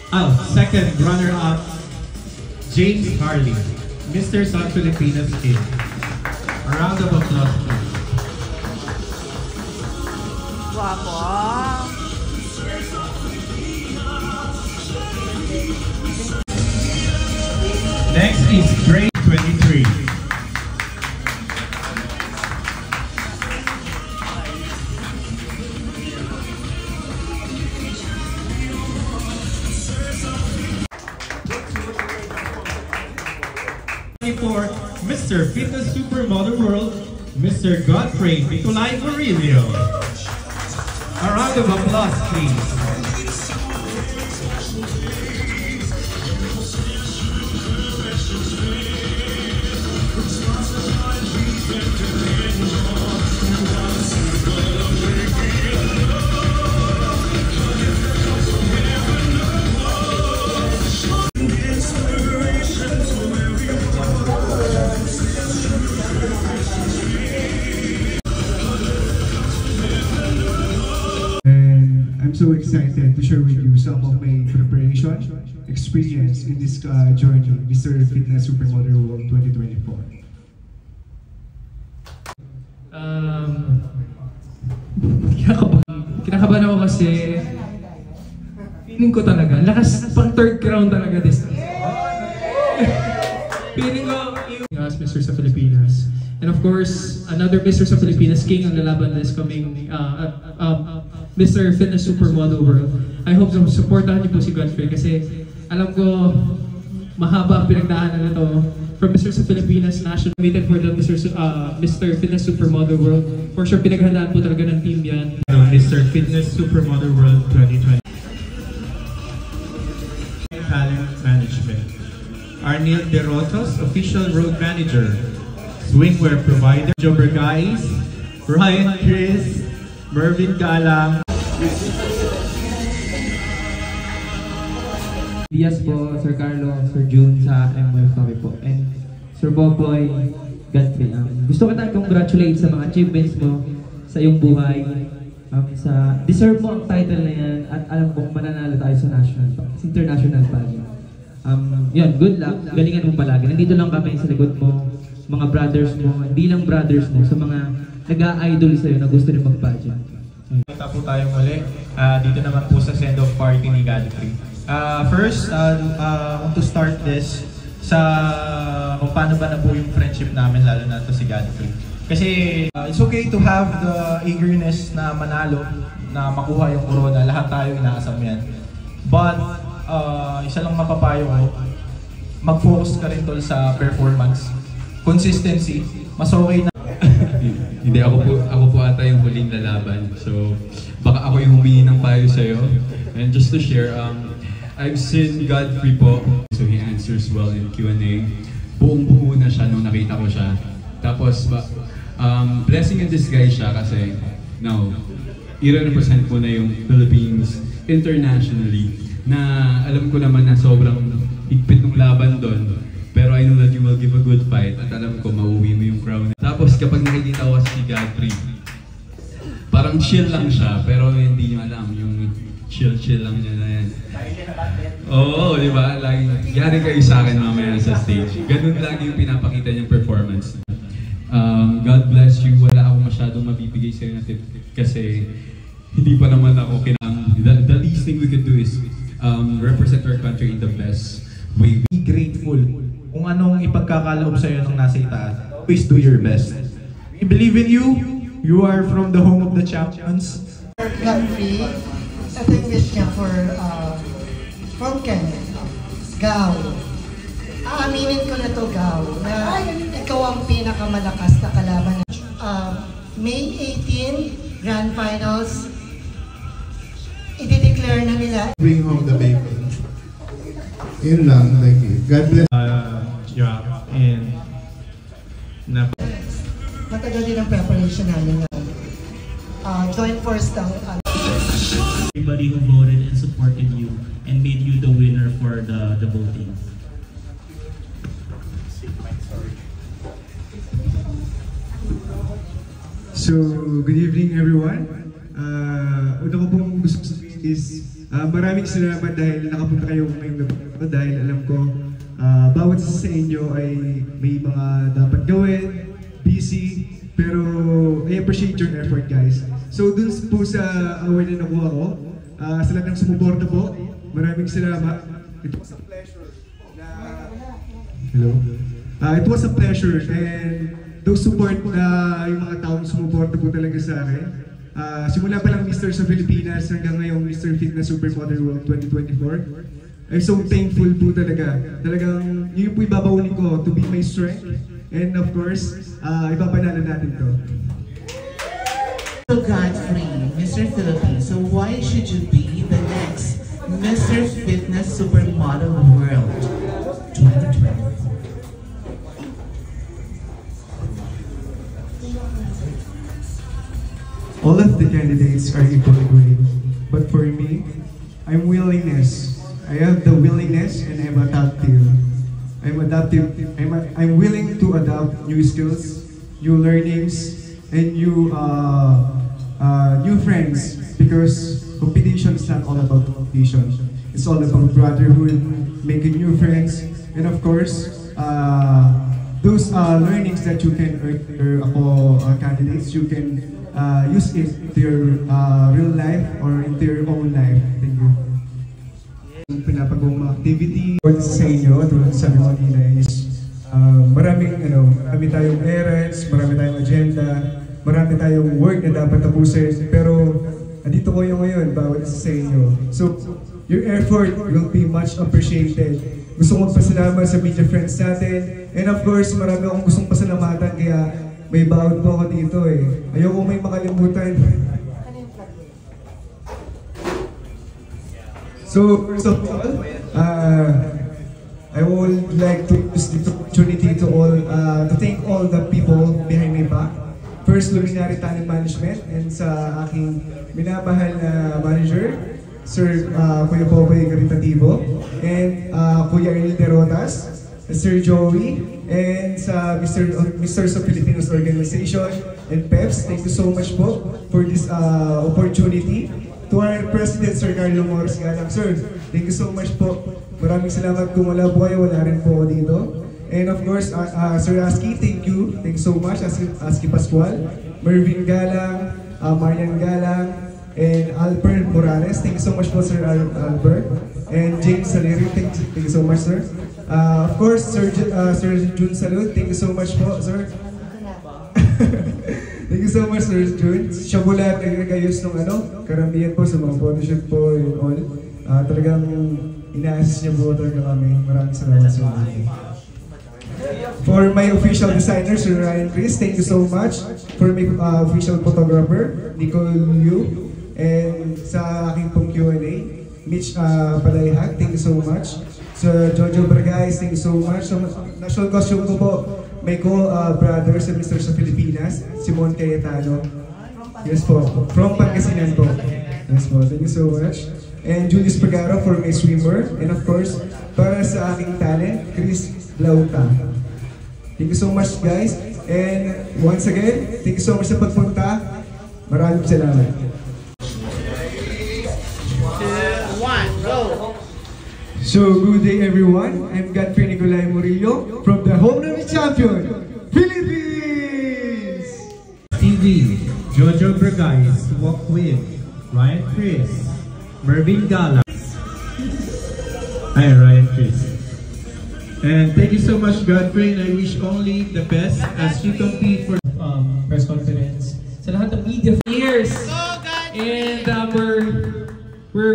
Second runner-up, James Harley, Mr. South Filipinas King. A round of applause, please. Guwapo. Next is grade 23. For Mr. Fitness Supermodel World, Mr. Godfrey Nicolai Murillo. A round of applause, please. I'm so excited to share with you some of my preparation, experience in this journey, Mr. Fitness Supermodel World 2024. Kinakabahan ako kasi feeling ko talaga, lakas pang third crown talaga this time. Feeling ko yung Mr. sa Pilipinas. And of course, another Mr. sa Pilipinas King ang lalaban this coming Mr. Fitness Supermodel World. I hope na supportahan niyo po si Godfrey kasi alam ko mahaba ang pinagdaanan na to from Mr. sa Pilipinas National Meeting for the Mr. Fitness Supermodel World. For sure, pinaghandaan po talaga ng team yan. Mr. Fitness Supermodel World 2020. Talent Management. Arnil De Rotos, Official Road Manager. Swingwear Provider. Joe Bergais, Ryan Chris, Mervin Galang. Diaz po, Sir Carlo, Sir June sa MFW po, and Sir Boboy, Godfrey. Gusto ko tayong congratulate sa mga achievements mo sa iyong buhay. Deserve mo ang title na yan at alam kong mananalo tayo sa international pageant. Yun, good luck. Galingan mo palagi. Nandito lang kami sa likod mo, mga brothers mo, hindi lang brothers mo, sa mga nag-a-idol sa'yo na gusto rin mag-pageant. Kita po tayo muli. Dito naman po sa send-off party ni Godfrey. First, want to start this sa kung paano ba na po yung friendship namin, lalo na to si Godfrey. Kasi it's okay to have the eagerness na manalo, na makuha yung corona. Lahat tayo inaasam yan. But, isa lang mapapayo ko, mag-focus ka rin tol sa performance. Consistency, mas okay na. Hindi, ako po ata yung huling lalaban. So, baka ako yung humingi ng payo sa'yo. And just to share, I've seen Godfrey po. So, he answers well in Q&A. Buong-buo na siya nung nakita ko siya. Tapos, blessing in disguise siya kasi, now, i-represent ko na yung Philippines internationally. Na alam ko naman na sobrang higpit ng laban doon. Pero I know that you will give a good fight at alam ko mauwi mo yung crown. Tapos kapag nakikita ko si Godfrey, parang chill lang siya, pero hindi nyo alam yung chill lang niya na yan. Oo, di ba? Yari kayo sa akin mamaya sa stage. Ganun lagi yung pinapakita niyang performance. God bless you. Wala ako masyadong mabibigay sa'yo na tip kasi hindi pa naman ako the least thing we could do is represent our country in the best way. Be grateful kung anong ipagkakaloob sa'yo nung nasa itaas. Always do your best. We believe in you. You are from the home of the champions. Godfrey, ito yung wish niya for from Kenya, Gao. Aaminin ko na to, Gao, na ikaw ang pinakamalakas na kalaban. May 18, Grand Finals, i-declare na nila. Bring home the bacon. Yun lang, like it. God bless. Yeah, and matagal din ang preparation namin. Joint force daw. Everybody who voted and supported you and made you the winner for the voting. So, good evening everyone. Una ko pong gusto sabihin is Maraming salamat dahil nakapunta kayo ngayong gabi dahil alam ko bawat isa sa inyo ay may mga dapat gawin, busy, pero I appreciate your effort, guys. So dun po sa award na nakuha ko, sa lahat ng sumuporta po, maraming salamat. It was a pleasure. Hello? It was a pleasure, and those support na yung mga taong sumuporta po talaga sa akin. Simula pa lang Mr. sa Pilipinas hanggang ngayon Mr. Fitness Supermodel World 2024. I'm so thankful po talaga. Talagang yun po ibabaunin ko to be my strength. And of course, ipapanalo natin to. So Godfrey, Mr. Philippines, so why should you be the next Mr. Fitness Supermodel World 2024? All of the candidates are equally great, but for me, I'm willingness. I have the willingness and I'm adaptive. I'm willing to adapt new skills, new learnings, and new friends, because competition is not all about competition. It's all about brotherhood, making new friends, and of course, those learnings that you can earn candidates, you can use it to your real life or into your own life. Thank you. Yung pinapagawang mga activity sa inyo, tulad sa sabi mo nila is marami tayong errands, marami tayong agenda, marami tayong work na dapat tapusin, pero andito ko yung ngayon, bawat isa sa inyo. So, your effort will be much appreciated. Gusto kong pasalamat sa media friends natin, and of course, marami akong gustong pasalamatan, kaya may bawat po ako dito eh. Ayoko may makalimutan. So, first of all, I would like to use this opportunity to thank all the people behind my back. First, Luminary Talent Management, and sa aking minamahal na manager, Sir Kuya Boboy Garitativo, and Kuya Ernie Derotas, Sir Joey, and sa Mr. sa Filipinos Organization and PEPS. Thank you so much po for this opportunity. To our President, Sir Carlo Morris Galang. Sir, thank you so much po. Maraming salamat. Kung wala po kayo, wala rin po ako dito. And of course, Sir Aski, thank you. Thank you so much. Aski Pascual, Mervin Galang, Marian Galang, and Albert Morales. Thank you so much po, Sir Albert. And James Saleri, thank you so much, sir. Of course, Sir Jun Salud, thank you so much po, sir. Thank you so much, Sir Jun. Siya po lahat nag-ayos ng karamihan po sa mga photoshoot po and all. Talagang ina-assist niya po talaga kami. Maraming salamat sa mga. For my official designer, Sir Ryan Chris, thank you so much. For my official photographer, Nicole Liu. And sa aking pong Q&A, Mitch Palayhag, thank you so much. So Jojo Bergais, thank you so much. So, national costume ko po, may co-brother sa Mr. sa Pilipinas, Simon Cayetano. Yes po, from Pangasinan po. Yes po, thank you so much. And Julius Pagaro for my swimmer. And of course, para sa aking talent, Chris Lauta. Thank you so much, guys. And once again, thank you so much sa pagpunta. Maraming salamat. 2, 1, go! So, good day everyone. I'm Godfrey Nicolay Murillo from the home of the champion, Philippines! TV, Jojo Bergais, walk with Ryan Chris, Mervin Gala. Hi, Ryan Chris. And thank you so much, Godfrey, and I wish only the best as you compete for Press conference. Sa lahat ng media years. And we're